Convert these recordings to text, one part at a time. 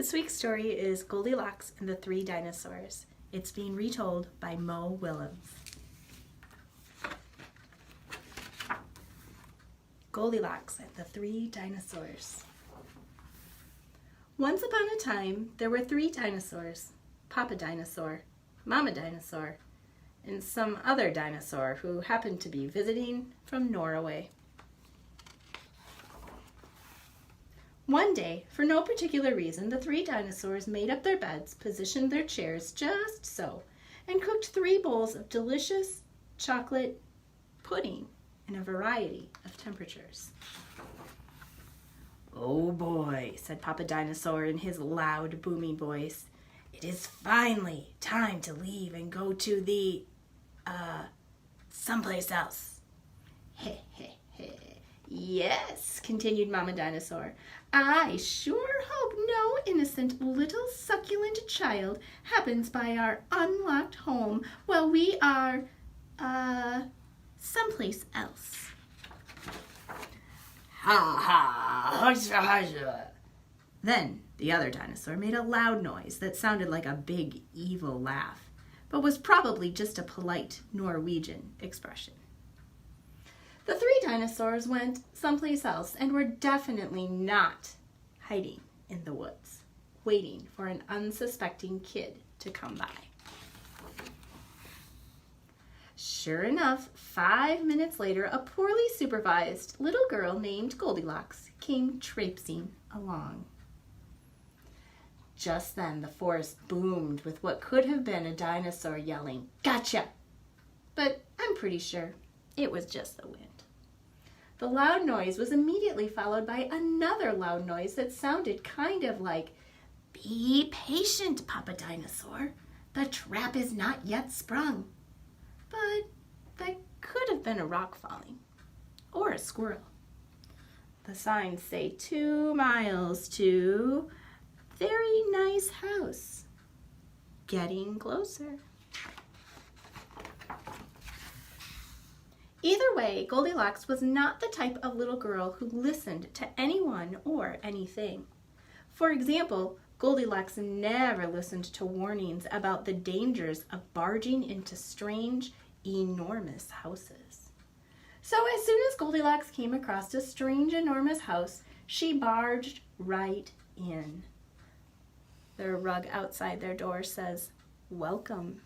This week's story is Goldilocks and the Three Dinosaurs. It's being retold by Mo Willems. Goldilocks and the Three Dinosaurs. Once upon a time, there were three dinosaurs: Papa Dinosaur, Mama Dinosaur, and some other dinosaur who happened to be visiting from Norway. One day, for no particular reason, the three dinosaurs made up their beds, positioned their chairs just so, and cooked 3 bowls of delicious chocolate pudding in a variety of temperatures. "Oh boy," said Papa Dinosaur in his loud, booming voice. "It is finally time to leave and go to the, someplace else." "Heh, heh, heh. Yes," continued Mama Dinosaur. "I sure hope no innocent little succulent child happens by our unlocked home while we are, someplace else." "Ha ha, husha husha." Then the other dinosaur made a loud noise that sounded like a big evil laugh, but was probably just a polite Norwegian expression. The three dinosaurs went someplace else and were definitely not hiding in the woods, waiting for an unsuspecting kid to come by. Sure enough, 5 minutes later, a poorly supervised little girl named Goldilocks came traipsing along. Just then, the forest boomed with what could have been a dinosaur yelling, "Gotcha!" But I'm pretty sure it was just the wind. The loud noise was immediately followed by another loud noise that sounded kind of like, "Be patient, Papa Dinosaur. The trap is not yet sprung." But that could have been a rock falling, or a squirrel. The signs say 2 miles to very nice house. Getting closer. Either way, Goldilocks was not the type of little girl who listened to anyone or anything. For example, Goldilocks never listened to warnings about the dangers of barging into strange, enormous houses. So as soon as Goldilocks came across a strange, enormous house, she barged right in. The rug outside their door says, "Welcome."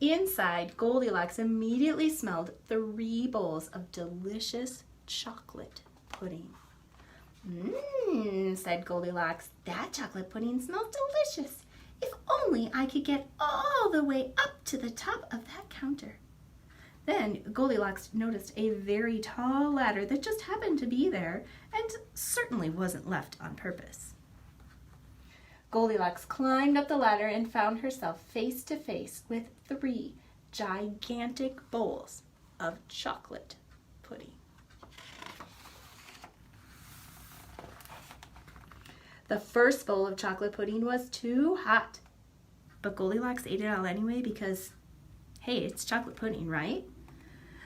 Inside, Goldilocks immediately smelled 3 bowls of delicious chocolate pudding. Said Goldilocks, "That chocolate pudding smells delicious. If only I could get all the way up to the top of that counter." Then Goldilocks noticed a very tall ladder that just happened to be there and certainly wasn't left on purpose. Goldilocks climbed up the ladder and found herself face to face with 3 gigantic bowls of chocolate pudding. The first bowl of chocolate pudding was too hot, but Goldilocks ate it all anyway because, hey, it's chocolate pudding, right?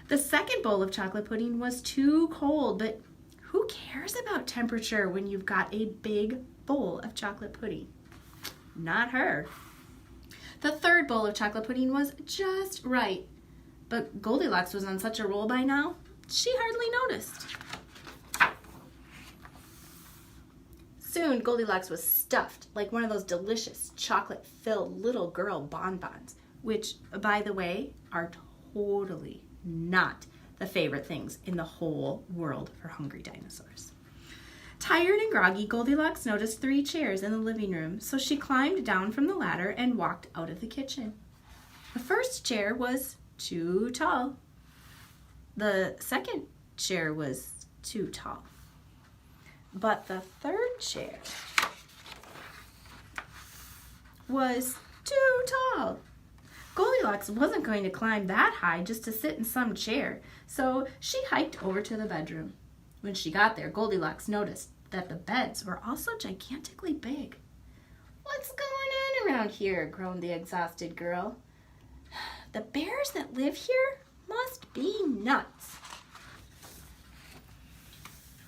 The second bowl of chocolate pudding was too cold, but who cares about temperature when you've got a big bowl of chocolate pudding? Not her. The third bowl of chocolate pudding was just right, but Goldilocks was on such a roll by now, she hardly noticed. Soon, Goldilocks was stuffed like one of those delicious chocolate-filled little girl bonbons, which, by the way, are totally not the favorite things in the whole world for hungry dinosaurs. Tired and groggy, Goldilocks noticed 3 chairs in the living room, so she climbed down from the ladder and walked out of the kitchen. The first chair was too tall. The second chair was too tall. But the third chair was too tall. Goldilocks wasn't going to climb that high just to sit in some chair, so she hiked over to the bedroom. When she got there, Goldilocks noticed that the beds were also gigantically big. "What's going on around here?" groaned the exhausted girl. "The bears that live here must be nuts."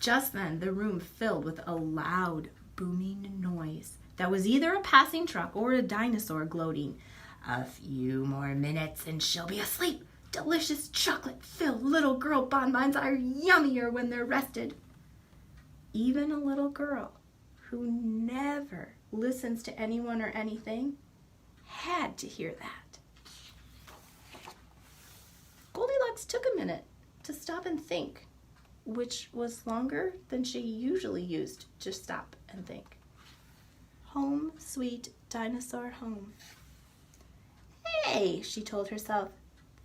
Just then, the room filled with a loud, booming noise that was either a passing truck or a dinosaur gloating. "A few more minutes and she'll be asleep. Delicious chocolate-filled little girl bonbons are yummier when they're rested." Even a little girl who never listens to anyone or anything had to hear that. Goldilocks took a minute to stop and think, which was longer than she usually used to stop and think. Home, sweet dinosaur home. "Hey," she told herself,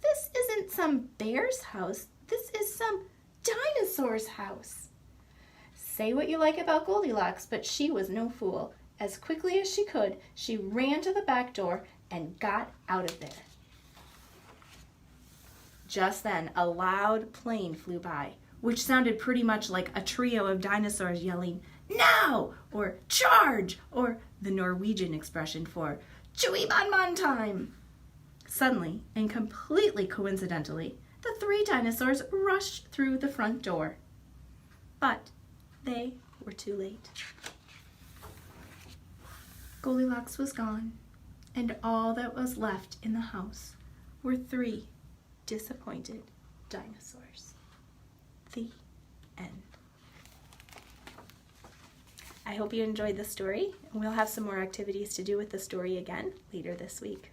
"this isn't some bear's house. This is some dinosaur's house." Say what you like about Goldilocks, but she was no fool. As quickly as she could, she ran to the back door and got out of there. Just then, a loud plane flew by, which sounded pretty much like a trio of dinosaurs yelling, "Now!" or "Charge!" or the Norwegian expression for "Chewy bonbon time!" Suddenly, and completely coincidentally, the three dinosaurs rushed through the front door. But they were too late. Goldilocks was gone, and all that was left in the house were three disappointed dinosaurs. The end. I hope you enjoyed the story, and we'll have some more activities to do with the story again later this week.